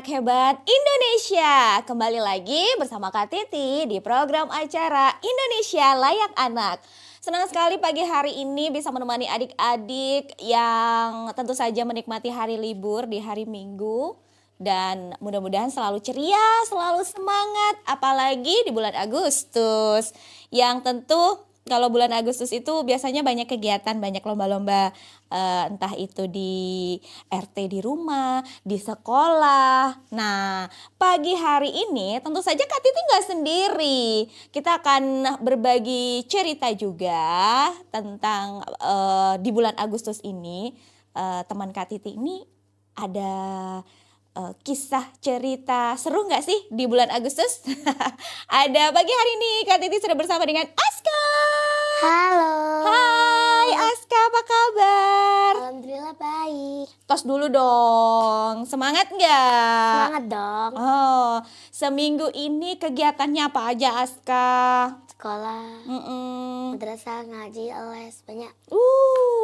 hebat Indonesia. Kembali lagi bersama Kak Titi di program acara Indonesia Layak Anak. Senang sekali pagi hari ini bisa menemani adik-adik yang tentu saja menikmati hari libur di hari Minggu. Dan mudah-mudahan selalu ceria, selalu semangat, apalagi di bulan Agustus. Yang tentu kalau bulan Agustus itu biasanya banyak kegiatan, banyak lomba-lomba, entah itu di RT di rumah, di sekolah. Nah, pagi hari ini tentu saja Kak Titi nggak sendiri. Kita akan berbagi cerita juga tentang di bulan Agustus ini. Teman Kak Titi ini ada kisah cerita seru nggak sih di bulan Agustus? Ada pagi hari ini Kak Titi sudah bersama dengan Aska. Halo. Hai Aska, apa kabar? Alhamdulillah baik. Tos dulu dong, semangat nggak? Semangat dong. Oh, seminggu ini kegiatannya apa aja Aska? Sekolah, madrasah, ngaji, les, banyak.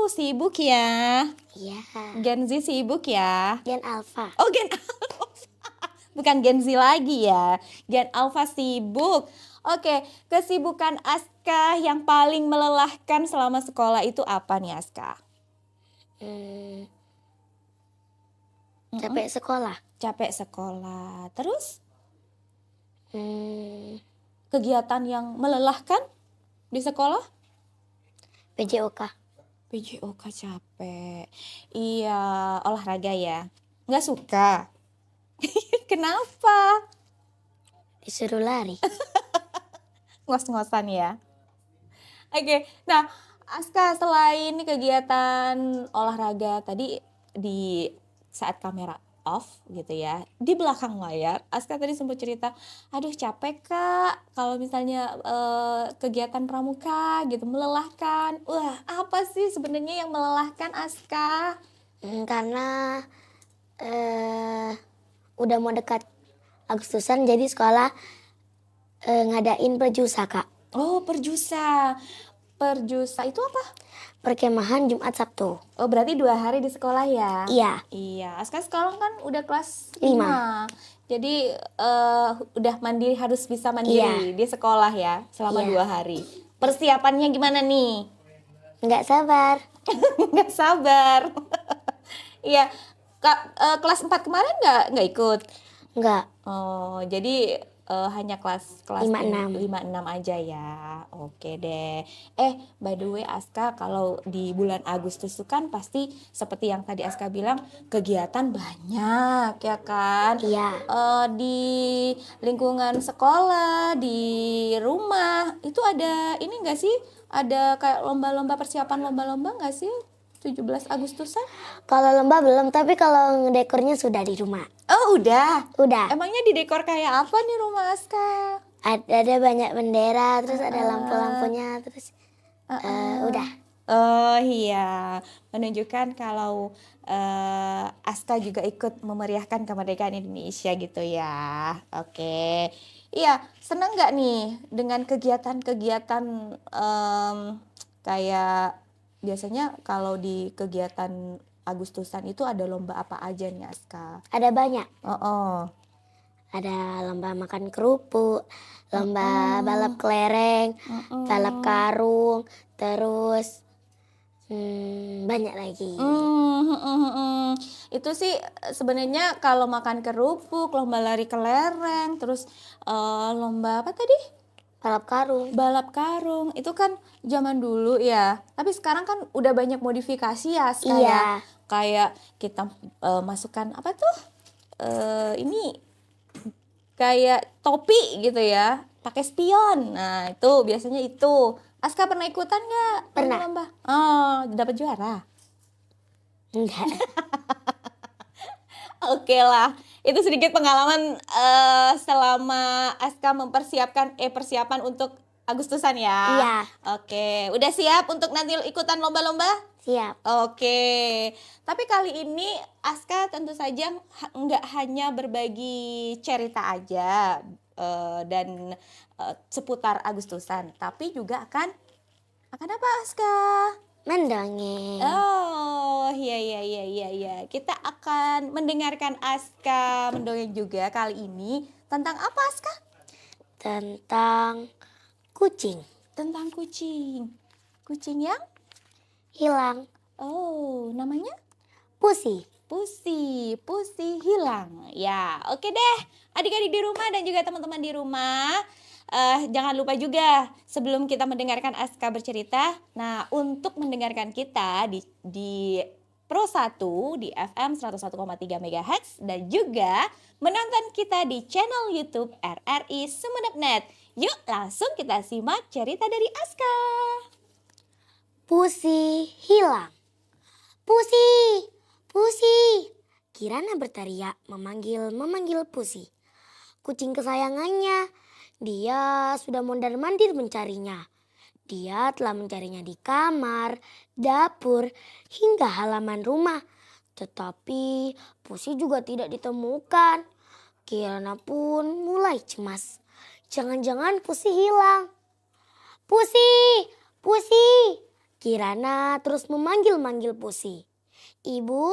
Sibuk ya. Iya. Gen Z sibuk ya. Gen Alpha. Oh, Gen Alpha. Bukan Gen Z lagi ya. Gen Alpha sibuk. Oke, kesibukan Aska yang paling melelahkan selama sekolah itu apa nih Aska? Capek sekolah. Capek sekolah. Terus Hmm, kegiatan yang melelahkan di sekolah? PJOK. PJOK capek. Iya, olahraga ya. Nggak suka. Kenapa? Disuruh lari. Ngos-ngosan ya. Oke, nah Aska selain kegiatan olahraga tadi di saat kamera off gitu ya, di belakang layar Aska tadi sempat cerita, aduh capek Kak kalau misalnya kegiatan pramuka gitu melelahkan. Wah, apa sih sebenarnya yang melelahkan Aska? Karena udah mau dekat Agustusan, jadi sekolah ngadain perjusa, Kak. Oh, perjusa. Perjusa itu apa? Perkemahan Jumat Sabtu. Oh, berarti 2 hari di sekolah ya? Iya. Iya, Aska sekarang kan udah kelas 5. 5. Jadi udah mandiri, harus bisa mandiri di sekolah ya selama 2 hari. Persiapannya gimana nih? Nggak sabar. Nggak sabar. Iya, kelas 4 kemarin nggak ikut? Nggak. Oh, jadi hanya kelas 5-6 aja ya. Oke deh. By the way Aska, kalau di bulan Agustus itu kan pasti seperti yang tadi Aska bilang, kegiatan banyak ya kan? Iya. Di lingkungan sekolah, di rumah, itu ada ini enggak sih? Ada kayak lomba-lomba, persiapan lomba-lomba enggak sih? 17 Agustusan? Kalau lomba belum, tapi kalau ngedekornya sudah di rumah. Oh, udah. Udah. Emangnya didekor kayak apa nih rumah Aska? Ada banyak bendera, terus ada lampu-lampunya, terus udah. Oh iya, menunjukkan kalau Aska juga ikut memeriahkan kemerdekaan Indonesia gitu ya. Oke. Iya, senang nggak nih dengan kegiatan-kegiatan kayak biasanya kalau di kegiatan Agustusan itu ada lomba apa aja nih Aska? Ada banyak. Ada lomba makan kerupuk, lomba balap kelereng, balap karung, terus banyak lagi. Itu sih sebenarnya kalau makan kerupuk, lomba lari kelereng, terus lomba apa tadi? Balap karung itu kan zaman dulu ya. Tapi sekarang kan udah banyak modifikasi ya Aska ya. Kayak kita masukkan apa tuh? Ini kayak topi gitu ya, pakai spion. Nah, itu biasanya itu. Aska pernah ikutan nggak? Pernah. Lomba? Oh, dapat juara? Enggak. Oke lah, itu sedikit pengalaman selama Aska mempersiapkan persiapan untuk Agustusan ya. Iya. Oke, udah siap untuk nanti ikutan lomba-lomba? Siap. Oke, tapi kali ini Aska tentu saja nggak hanya berbagi cerita aja dan seputar Agustusan, tapi juga akan apa Aska? Mendongeng. Oh, iya iya iya iya iya. Kita akan mendengarkan Aska mendongeng juga kali ini. Tentang apa, Aska? Tentang kucing Tentang kucing. Kucing yang hilang. namanya Pusi. Pusi hilang. Ya, oke deh. Adik-adik di rumah dan juga teman-teman di rumah. Jangan lupa juga sebelum kita mendengarkan Aska bercerita. Nah, untuk mendengarkan kita di Pro 1 di FM 101,3 MHz dan juga menonton kita di channel YouTube RRI Sumeneb.net. Yuk, langsung kita simak cerita dari Aska. Pusi hilang. Pusi, Pusi. Kirana berteriak memanggil Pusi. Kucing kesayangannya. Dia sudah mondar-mandir mencarinya. Dia telah mencarinya di kamar, dapur, hingga halaman rumah. Tetapi Pusi juga tidak ditemukan. Kirana pun mulai cemas. Jangan-jangan Pusi hilang. Pusi, Pusi. Kirana terus memanggil-manggil Pusi. Ibu,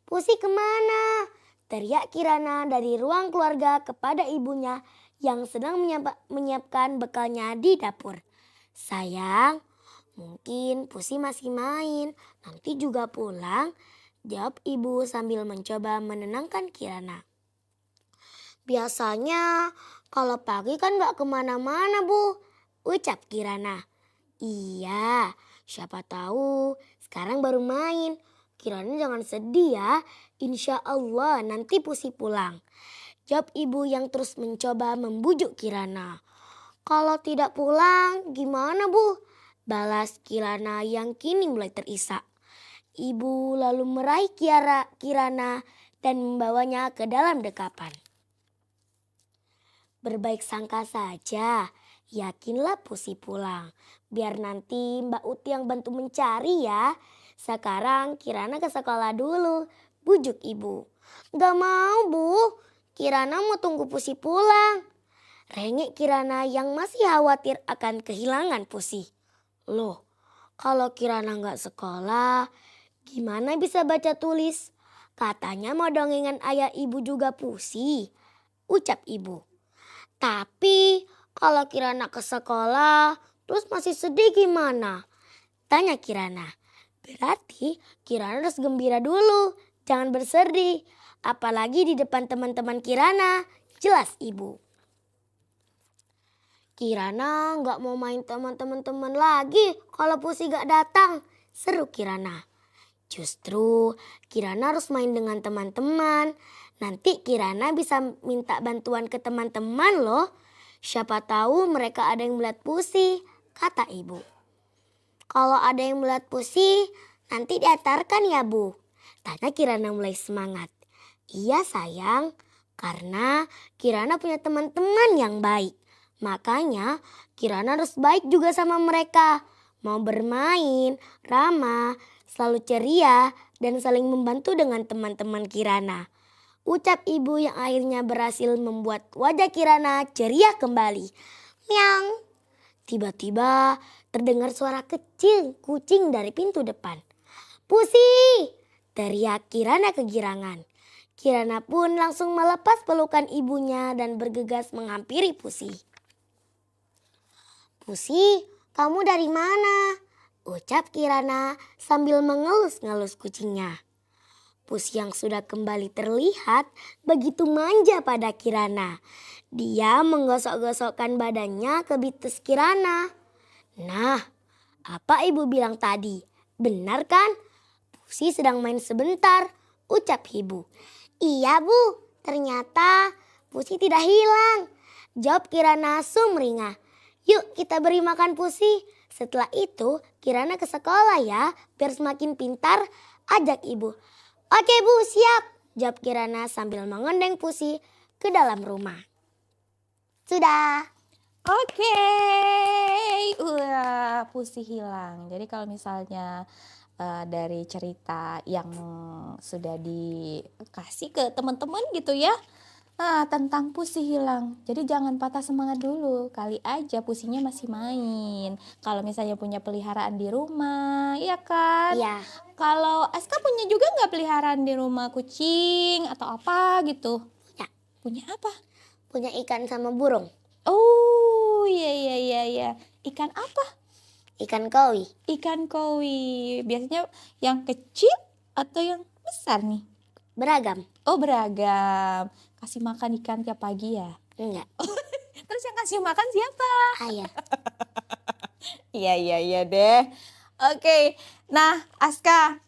Pusi kemana? Teriak Kirana dari ruang keluarga kepada ibunya yang sedang menyiapkan bekalnya di dapur. Sayang, mungkin Pusi masih main, nanti juga pulang, jawab ibu sambil mencoba menenangkan Kirana. Biasanya kalau pagi kan gak kemana-mana bu, ucap Kirana. Iya, siapa tahu sekarang baru main. Kirana jangan sedih ya, insya Allah nanti Pusi pulang. Jawab ibu yang terus mencoba membujuk Kirana. Kalau tidak pulang gimana bu? Balas Kirana yang kini mulai terisak. Ibu lalu meraih Kirana dan membawanya ke dalam dekapan. Berbaik sangka saja, yakinlah Pusi pulang. Biar nanti Mbak Uti yang bantu mencari ya. Sekarang Kirana ke sekolah dulu, bujuk ibu. Gak mau bu, Kirana mau tunggu Pusi pulang. Rengek Kirana yang masih khawatir akan kehilangan Pusi. Loh, kalau Kirana gak sekolah, gimana bisa baca tulis? Katanya mau dongengan ayah ibu juga Pusi, ucap ibu. Tapi kalau Kirana ke sekolah terus masih sedih gimana? Tanya Kirana. Berarti Kirana harus gembira dulu, jangan bersedih. Apalagi di depan teman-teman Kirana, jelas ibu. Kirana gak mau main teman-teman lagi kalau Pusi gak datang, seru Kirana. Justru Kirana harus main dengan teman-teman. Nanti Kirana bisa minta bantuan ke teman-teman loh. Siapa tahu mereka ada yang melihat Pusi, kata ibu. Kalau ada yang melihat Pusi, nanti diantarkan ya bu? Tanya Kirana mulai semangat. Iya sayang, karena Kirana punya teman-teman yang baik. Makanya Kirana harus baik juga sama mereka. Mau bermain, ramah, selalu ceria, dan saling membantu dengan teman-teman Kirana. Ucap ibu yang akhirnya berhasil membuat wajah Kirana ceria kembali. Miang. Tiba-tiba terdengar suara kecil kucing dari pintu depan. Pusi! Teriak Kirana kegirangan. Kirana pun langsung melepas pelukan ibunya dan bergegas menghampiri Pusi. Pusi, kamu dari mana? Ucap Kirana sambil mengelus-ngelus kucingnya. Pusi yang sudah kembali terlihat begitu manja pada Kirana. Dia menggosok-gosokkan badannya ke bitus Kirana. Nah, apa ibu bilang tadi? Benar kan? Pusi sedang main sebentar, ucap ibu. Iya bu, ternyata Pusi tidak hilang, jawab Kirana sumringah. Yuk kita beri makan Pusi. Setelah itu Kirana ke sekolah ya, biar semakin pintar, ajak ibu. Oke bu, siap, jawab Kirana sambil mengendeng Pusi ke dalam rumah. Sudah. Oke. Wah, Pusi hilang. Jadi kalau misalnya dari cerita yang sudah dikasih ke teman-teman gitu ya, Nah, tentang pusi hilang. Jadi jangan patah semangat dulu. Kali aja pusinya masih main. Kalau misalnya punya peliharaan di rumah, iya kan? Iya. Kalau Aska punya juga nggak peliharaan di rumah, kucing atau apa gitu? Punya. Punya apa? Punya ikan sama burung. Oh, iya. Ikan apa? Ikan koi. Ikan koi. Biasanya yang kecil atau yang besar nih? Beragam. Oh, beragam. Kasih makan ikan tiap pagi ya? Enggak. Terus yang kasih makan siapa? Ayah. Iya deh. Oke, nah Aska,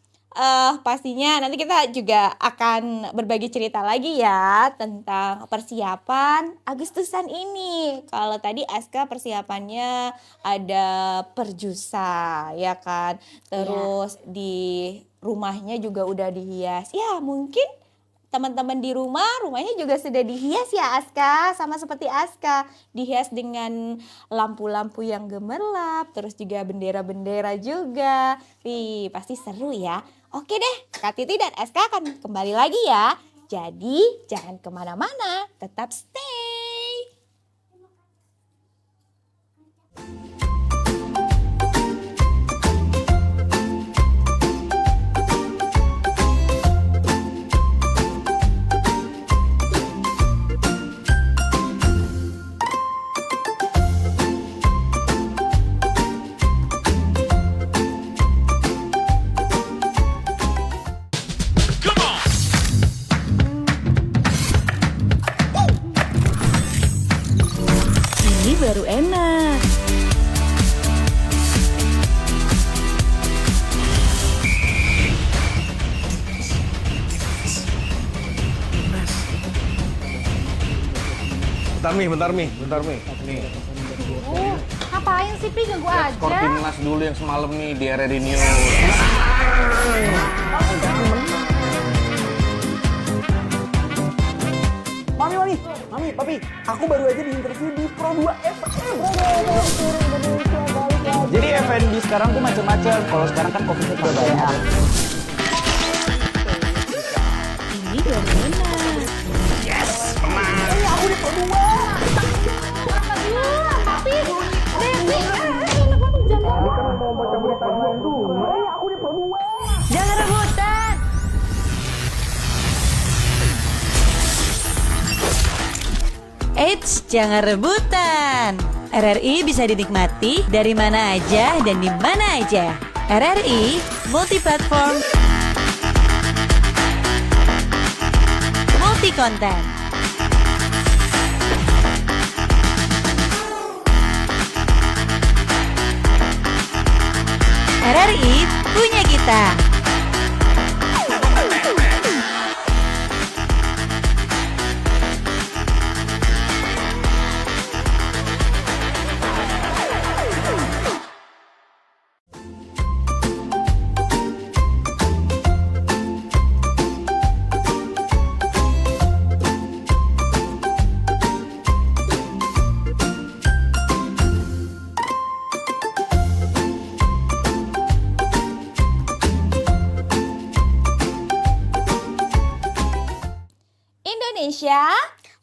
pastinya nanti kita juga akan berbagi cerita lagi ya tentang persiapan Agustusan ini. Kalau tadi Aska persiapannya ada perjusa, ya kan? Terus di rumahnya juga udah dihias. Ya mungkin teman-teman di rumahnya juga sudah dihias ya Aska, sama seperti Aska, dihias dengan lampu-lampu yang gemerlap, terus juga bendera-bendera juga. Wih, pasti seru ya. Oke deh, Kak Titi dan Aska akan kembali lagi ya. Jadi jangan kemana-mana, tetap stay. Ini baru enak. Bentar Mi. Nih, Ngapain sih Pi, ganggu skor aja. timnas dulu yang semalam nih di RRI News. Mami, Papi, aku baru aja diinterview di Pro 2 FM. Jadi F&B sekarang tuh macam-macam. Kalau sekarang kan kopinya udah banyak. Ini baru enak. Aku di Pro 2. Tapi, Mau baca berita dulu. Aku di Pro 2. jangan rebutan. Eits, jangan rebutan. RRI bisa dinikmati dari mana aja dan di mana aja. RRI multi-platform, multi-konten. RRI punya kita. Indonesia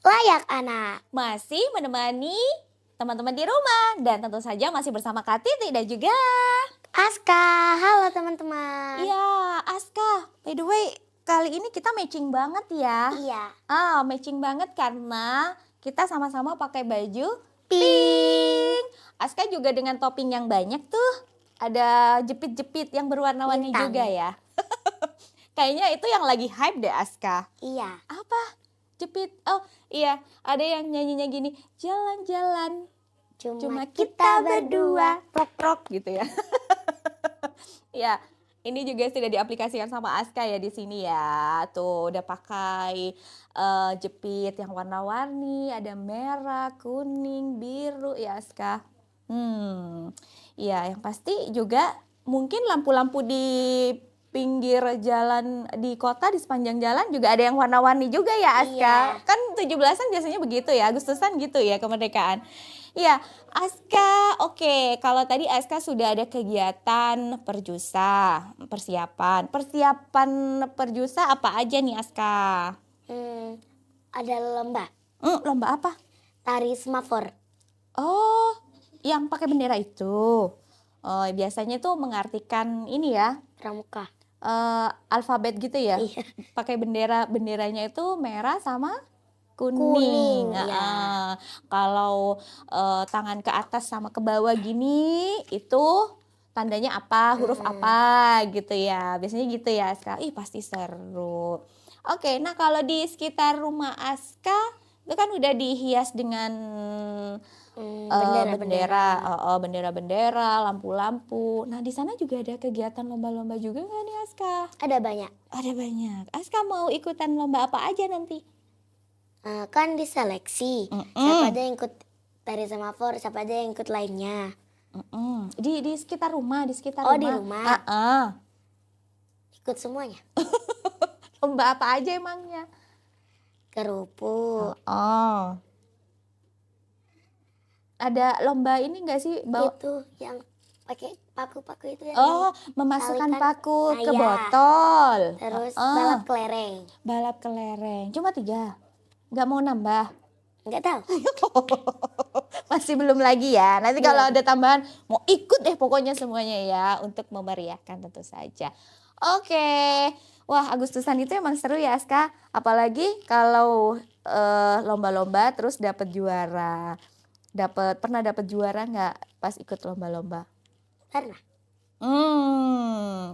Layak anak. masih menemani teman-teman di rumah. Dan tentu saja masih bersama Kak Titi dan juga... Aska, halo teman-teman. Ya, Aska, by the way, kali ini kita matching banget ya. Iya. Matching banget karena kita sama-sama pakai baju Pink. Aska juga dengan topping yang banyak tuh. Ada jepit-jepit yang berwarna-warni Bintang. juga ya. Kayaknya itu yang lagi hype deh Aska. Iya. Apa? Jepit. Oh iya, ada yang nyanyinya gini. Jalan-jalan. Cuma kita berdua. Prok-prok gitu ya. Ya, ini juga sudah diaplikasikan sama Aska ya di sini ya. Tuh udah pakai jepit yang warna-warni, ada merah, kuning, biru ya Aska. Iya, yang pasti juga mungkin lampu-lampu di pinggir jalan di kota, di sepanjang jalan juga ada yang warna-warni juga ya Aska. Iya. Kan 17-an biasanya begitu ya, Agustusan gitu ya kemerdekaan. Iya, Aska, oke. Kalau tadi Aska sudah ada kegiatan perjusa, persiapan. Persiapan perjusa apa aja nih Aska? ada lomba Lomba apa? tari semafor. Oh, yang pakai bendera itu. Oh, biasanya tuh mengartikan ini ya, Pramuka. alfabet gitu ya. Iya. Pakai benderanya itu merah sama kuning. Kuning, Nah, ya. kalau tangan ke atas sama ke bawah gini itu tandanya apa, huruf apa gitu ya. Biasanya gitu ya, Aska. Ih, pasti seru. Oke, nah kalau di sekitar rumah Aska itu kan udah dihias dengan bendera-bendera, lampu-lampu. Nah, di sana juga ada kegiatan lomba-lomba juga nggak nih, Aska? Ada banyak. Ada banyak. Aska mau ikutan lomba apa aja nanti? Kan diseleksi. Siapa aja yang ikut tari semafor, siapa aja yang ikut lainnya. Di sekitar rumah, di sekitar Oh, rumah. di rumah. Ikut semuanya. Lomba apa aja emangnya? Kerupuk. Ada lomba ini nggak sih? Itu yang pakai paku-paku itu yang Memasukkan talikan. paku ke Iya. botol. Terus balap kelereng. Balap kelereng. Cuma 3. Nggak mau nambah? Enggak tahu. Masih belum lagi ya. Nanti kalau ada tambahan mau ikut deh pokoknya semuanya ya untuk memeriahkan tentu saja. Oke. Wah, Agustusan itu emang seru ya, Aska. Apalagi kalau lomba-lomba terus dapat juara. Pernah dapat juara nggak pas ikut lomba-lomba? Pernah.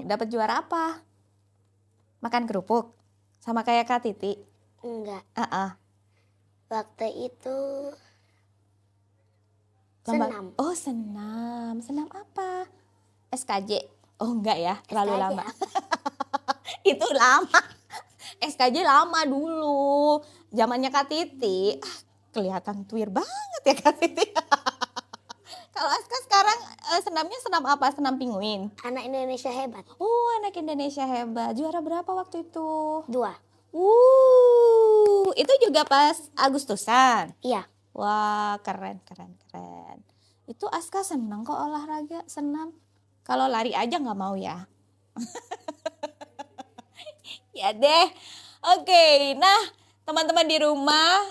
Dapat juara apa? Makan kerupuk. Sama kayak Kak Titi. Enggak. Waktu itu Lomba. senam. Oh, senam. Senam apa? SKJ. Oh, enggak ya, terlalu SKJ lama. apa? Itu lama. SKJ lama dulu. Zamannya Kak Titi. Kelihatan tuir banget ya Kak Titi. Kalau Aska sekarang senamnya senam apa? Senam pinguin. Anak Indonesia hebat. Oh, anak Indonesia hebat. Juara berapa waktu itu? 2. Itu juga pas Agustusan. Iya. Wah, keren. Itu Aska senang kok olahraga, senam. Kalau lari aja nggak mau ya. Ya deh. Oke, nah teman-teman di rumah,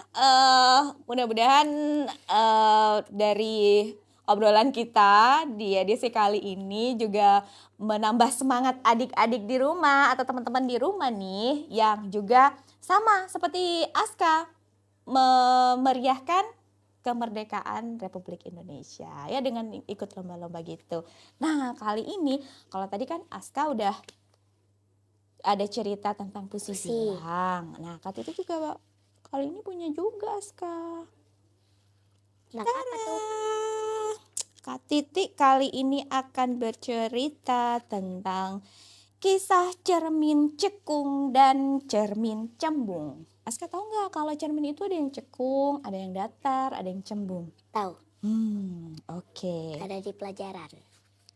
mudah-mudahan dari obrolan kita di edisi kali ini juga menambah semangat adik-adik di rumah atau teman-teman di rumah nih yang juga sama seperti Aska memeriahkan kemerdekaan Republik Indonesia ya dengan ikut lomba-lomba gitu. Nah, kali ini kalau tadi kan Aska udah ada cerita tentang puisi bilang. Nah, Kak Titi juga kali ini punya juga Aska. Nah, apa tuh? Kak Titi kali ini akan bercerita tentang kisah cermin cekung dan cermin cembung. Aska tahu nggak kalau cermin itu ada yang cekung, ada yang datar, ada yang cembung? Tahu. Oke. Ada di pelajaran.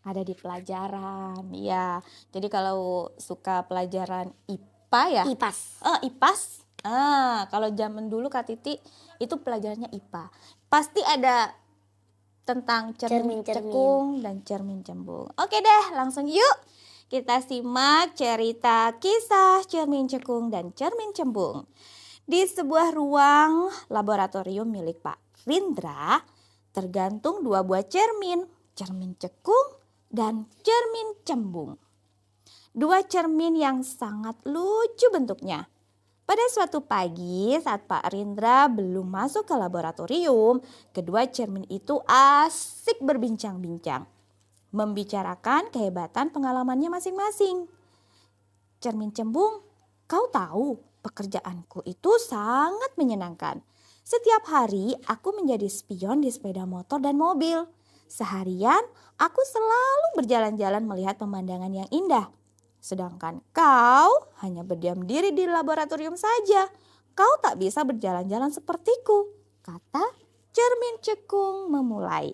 Ada di pelajaran, ya. Jadi kalau suka pelajaran IPA ya? IPAS. IPAS. Kalau zaman dulu Kak Titi itu pelajarannya IPA. Pasti ada tentang cermin cekung dan cermin cembung. Oke deh, langsung yuk kita simak cerita kisah cermin cekung dan cermin cembung. Di sebuah ruang laboratorium milik Pak Rindra tergantung 2 buah cermin cekung dan cermin cembung. 2 cermin yang sangat lucu bentuknya. Pada suatu pagi saat Pak Rindra belum masuk ke laboratorium, kedua cermin itu asik berbincang-bincang, membicarakan kehebatan pengalamannya masing-masing. Cermin cembung, kau tahu pekerjaanku itu sangat menyenangkan. Setiap hari aku menjadi spion di sepeda motor dan mobil. Seharian aku selalu berjalan-jalan melihat pemandangan yang indah. Sedangkan kau hanya berdiam diri di laboratorium saja. Kau tak bisa berjalan-jalan sepertiku, kata cermin cekung memulai.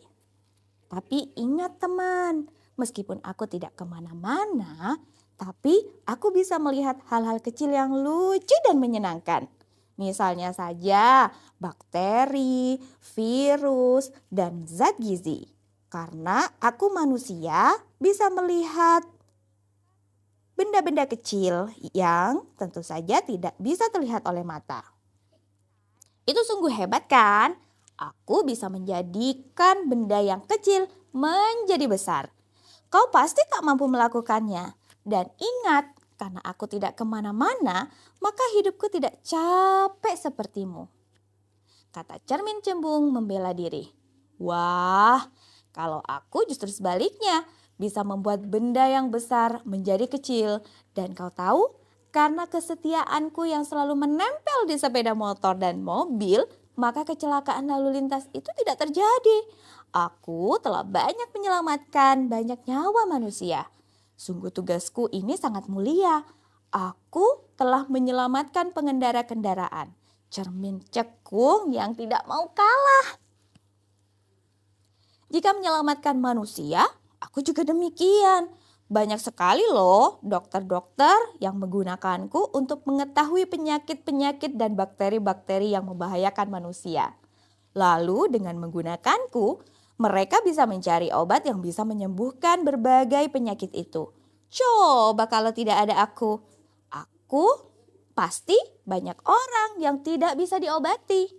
Tapi ingat teman, meskipun aku tidak kemana-mana, tapi aku bisa melihat hal-hal kecil yang lucu dan menyenangkan. Misalnya saja bakteri, virus, dan zat gizi. Karena aku manusia bisa melihat benda-benda kecil yang tentu saja tidak bisa terlihat oleh mata. Itu sungguh hebat kan? Aku bisa menjadikan benda yang kecil menjadi besar. Kau pasti tak mampu melakukannya. Dan ingat, karena aku tidak kemana-mana, maka hidupku tidak capek sepertimu. Kata cermin cembung membela diri. Wah, kalau aku justru sebaliknya, bisa membuat benda yang besar menjadi kecil. Dan kau tahu, karena kesetiaanku yang selalu menempel di sepeda motor dan mobil, maka kecelakaan lalu lintas itu tidak terjadi. Aku telah banyak menyelamatkan banyak nyawa manusia. Sungguh tugasku ini sangat mulia. Aku telah menyelamatkan pengendara kendaraan. Cermin cekung yang tidak mau kalah. Jika menyelamatkan manusia, aku juga demikian. Banyak sekali loh dokter-dokter yang menggunakanku untuk mengetahui penyakit-penyakit dan bakteri-bakteri yang membahayakan manusia. Lalu dengan menggunakanku, mereka bisa mencari obat yang bisa menyembuhkan berbagai penyakit itu. Coba kalau tidak ada aku pasti banyak orang yang tidak bisa diobati.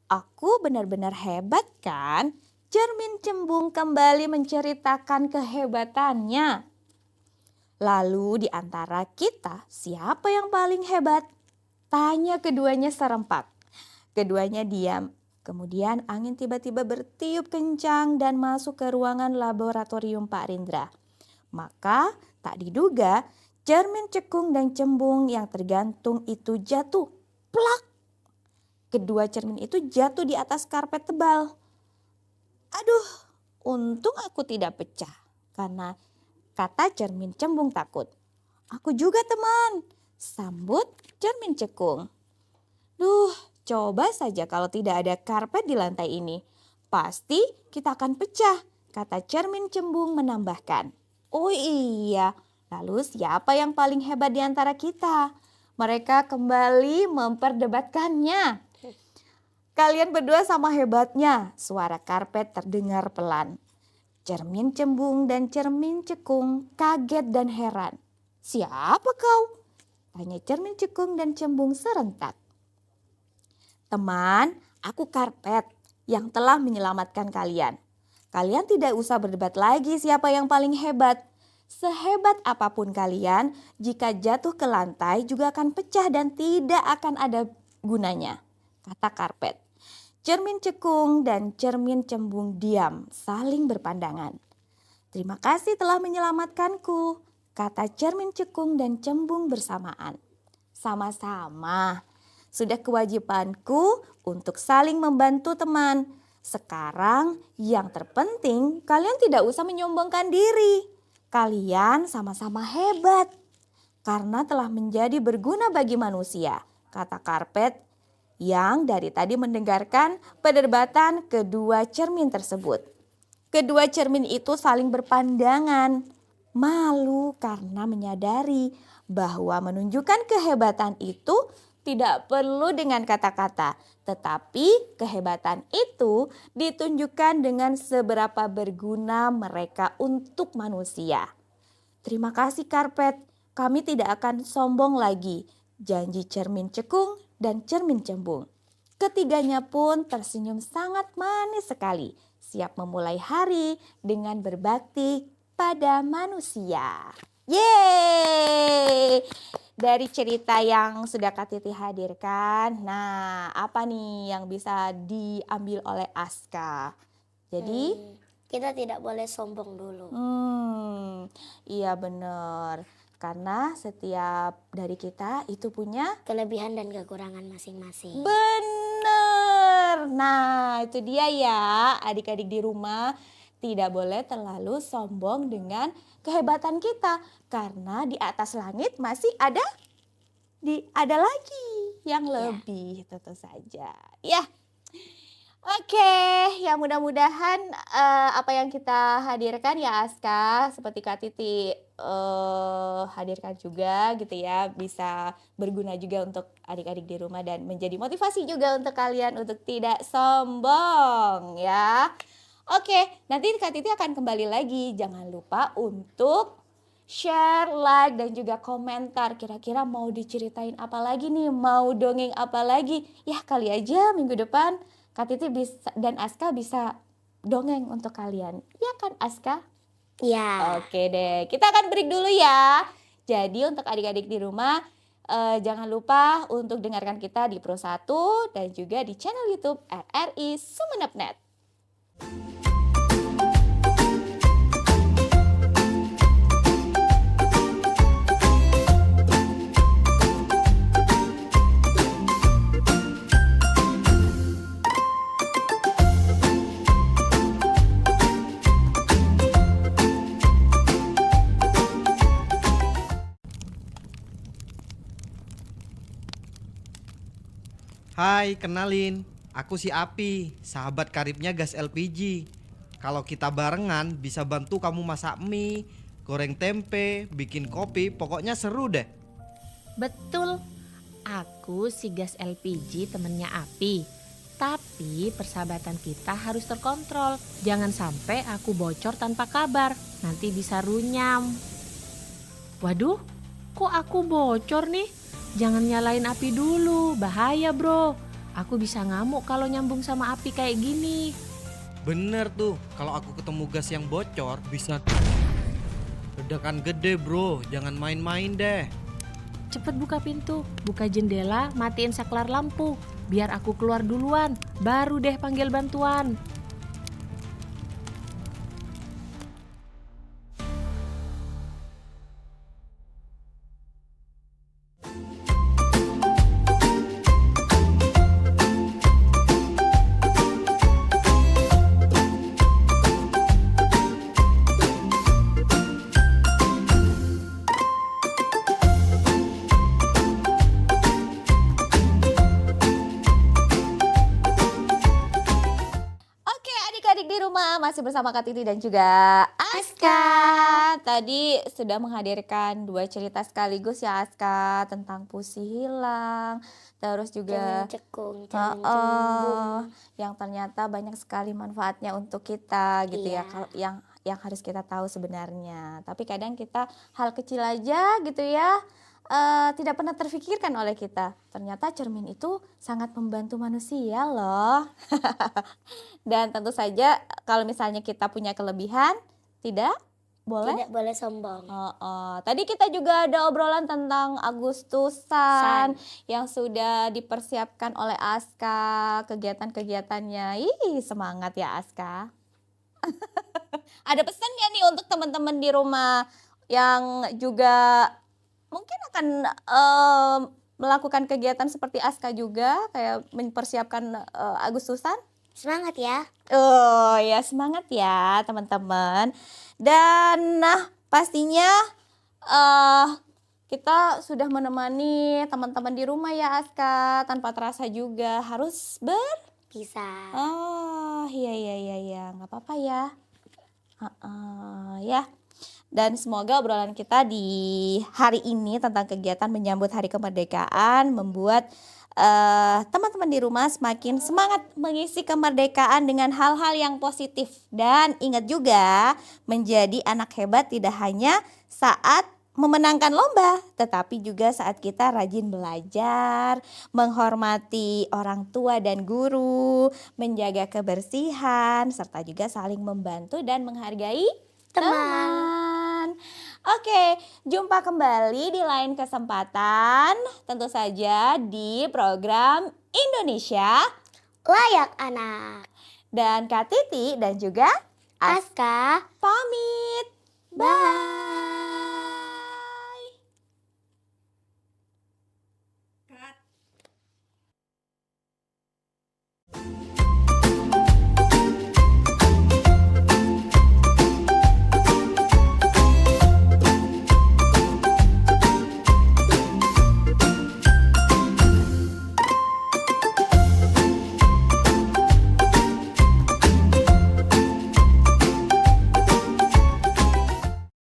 Aku benar-benar hebat kan? Cermin cembung kembali menceritakan kehebatannya. Lalu di antara kita siapa yang paling hebat? Tanya keduanya serempak. Keduanya diam. Kemudian angin tiba-tiba bertiup kencang dan masuk ke ruangan laboratorium Pak Rindra. Maka tak diduga cermin cekung dan cembung yang tergantung itu jatuh. Plak! Kedua cermin itu jatuh di atas karpet tebal. Aduh, untung aku tidak pecah. Karena kata cermin cembung takut. Aku juga teman, sambut cermin cekung. Duh, coba saja kalau tidak ada karpet di lantai ini. Pasti kita akan pecah, kata cermin cembung menambahkan. Oh iya, lalu siapa yang paling hebat di antara kita? Mereka kembali memperdebatkannya. Kalian berdua sama hebatnya, suara karpet terdengar pelan. Cermin cembung dan cermin cekung kaget dan heran. Siapa kau? Tanya cermin cekung dan cembung serentak. Teman, aku karpet yang telah menyelamatkan kalian. Kalian tidak usah berdebat lagi siapa yang paling hebat. Sehebat apapun kalian, jika jatuh ke lantai juga akan pecah dan tidak akan ada gunanya, kata karpet. Cermin cekung dan cermin cembung diam, saling berpandangan. Terima kasih telah menyelamatkanku, kata cermin cekung dan cembung bersamaan. Sama-sama, sudah kewajibanku untuk saling membantu teman. Sekarang yang terpenting kalian tidak usah menyombongkan diri. Kalian sama-sama hebat karena telah menjadi berguna bagi manusia, kata karpet yang dari tadi mendengarkan perdebatan kedua cermin tersebut. Kedua cermin itu saling berpandangan, malu karena menyadari bahwa menunjukkan kehebatan itu tidak perlu dengan kata-kata, tetapi kehebatan itu ditunjukkan dengan seberapa berguna mereka untuk manusia. Terima kasih karpet, kami tidak akan sombong lagi, janji cermin cekung dan cermin cembung. Ketiganya pun tersenyum sangat manis sekali, siap memulai hari dengan berbakti pada manusia. Yeay! Dari cerita yang sudah Kak Titi hadirkan, nah apa nih yang bisa diambil oleh Aska? Jadi Kita tidak boleh sombong dulu. iya benar. Karena setiap dari kita itu punya Kelebihan dan kekurangan masing-masing. benar. Nah itu dia ya adik-adik di rumah. Tidak boleh terlalu sombong dengan kehebatan kita. Karena di atas langit masih ada lagi yang lebih tentu saja. Ya. Oke, ya mudah-mudahan apa yang kita hadirkan ya Aska seperti Kak Titi hadirkan juga gitu ya, bisa berguna juga untuk adik-adik di rumah dan menjadi motivasi juga untuk kalian untuk tidak sombong ya. Oke, nanti Kak Titi akan kembali lagi. Jangan lupa untuk share, like, dan juga komentar. Kira-kira mau diceritain apa lagi nih? Mau dongeng apa lagi? Ya kali aja minggu depan Kak Titi dan Aska bisa dongeng untuk kalian. Ya kan Aska? Ya. Oke deh, kita akan break dulu ya. Jadi untuk adik-adik di rumah, jangan lupa untuk dengarkan kita di Pro 1 dan juga di channel YouTube RRI Sumeneb.net. Hai, kenalin. Aku si Api, sahabat karibnya gas LPG. Kalau kita barengan bisa bantu kamu masak mie, goreng tempe, bikin kopi, pokoknya seru deh. Betul, aku si gas LPG temennya Api. Tapi persahabatan kita harus terkontrol. Jangan sampai aku bocor tanpa kabar, nanti bisa runyam. Waduh, kok aku bocor nih? Jangan nyalain Api dulu, bahaya bro. Aku bisa ngamuk kalau nyambung sama Api kayak gini. Bener tuh, kalau aku ketemu gas yang bocor bisa ledakan gede bro, jangan main-main deh. Cepet buka pintu, buka jendela, matiin saklar lampu. Biar aku keluar duluan, baru deh panggil bantuan. Di rumah masih bersama Kak Titi dan juga Aska. Tadi sudah menghadirkan 2 cerita sekaligus ya Aska, tentang pusi hilang, terus juga Cekung, cembung. yang ternyata banyak sekali manfaatnya untuk kita gitu Iya. ya. Kalau yang harus kita tahu sebenarnya. Tapi kadang kita hal kecil aja gitu ya, tidak pernah terfikirkan oleh kita. Ternyata cermin itu sangat membantu manusia loh. Dan tentu saja kalau misalnya kita punya kelebihan, tidak boleh. Tidak boleh sombong. Tadi kita juga ada obrolan tentang Agustusan yang sudah dipersiapkan oleh Aska, kegiatan-kegiatannya. Ih, semangat ya Aska. Ada pesan ya nih untuk teman-teman di rumah yang juga mungkin akan melakukan kegiatan seperti Aska juga, kayak mempersiapkan Agustusan? Semangat ya. Oh ya, semangat ya teman-teman. Dan pastinya kita sudah menemani teman-teman di rumah ya Aska, tanpa terasa juga harus Bisa. Oh iya, nggak apa-apa ya. Ya. Dan semoga obrolan kita di hari ini tentang kegiatan menyambut Hari Kemerdekaan membuat teman-teman di rumah semakin semangat mengisi kemerdekaan dengan hal-hal yang positif. Dan ingat juga, menjadi anak hebat tidak hanya saat memenangkan lomba, tetapi juga saat kita rajin belajar, menghormati orang tua dan guru, menjaga kebersihan, serta juga saling membantu dan menghargai teman. Oke, jumpa kembali di lain kesempatan, tentu saja di program Indonesia Layak Anak. Dan Kak Titi dan juga Aska. pamit. Bye.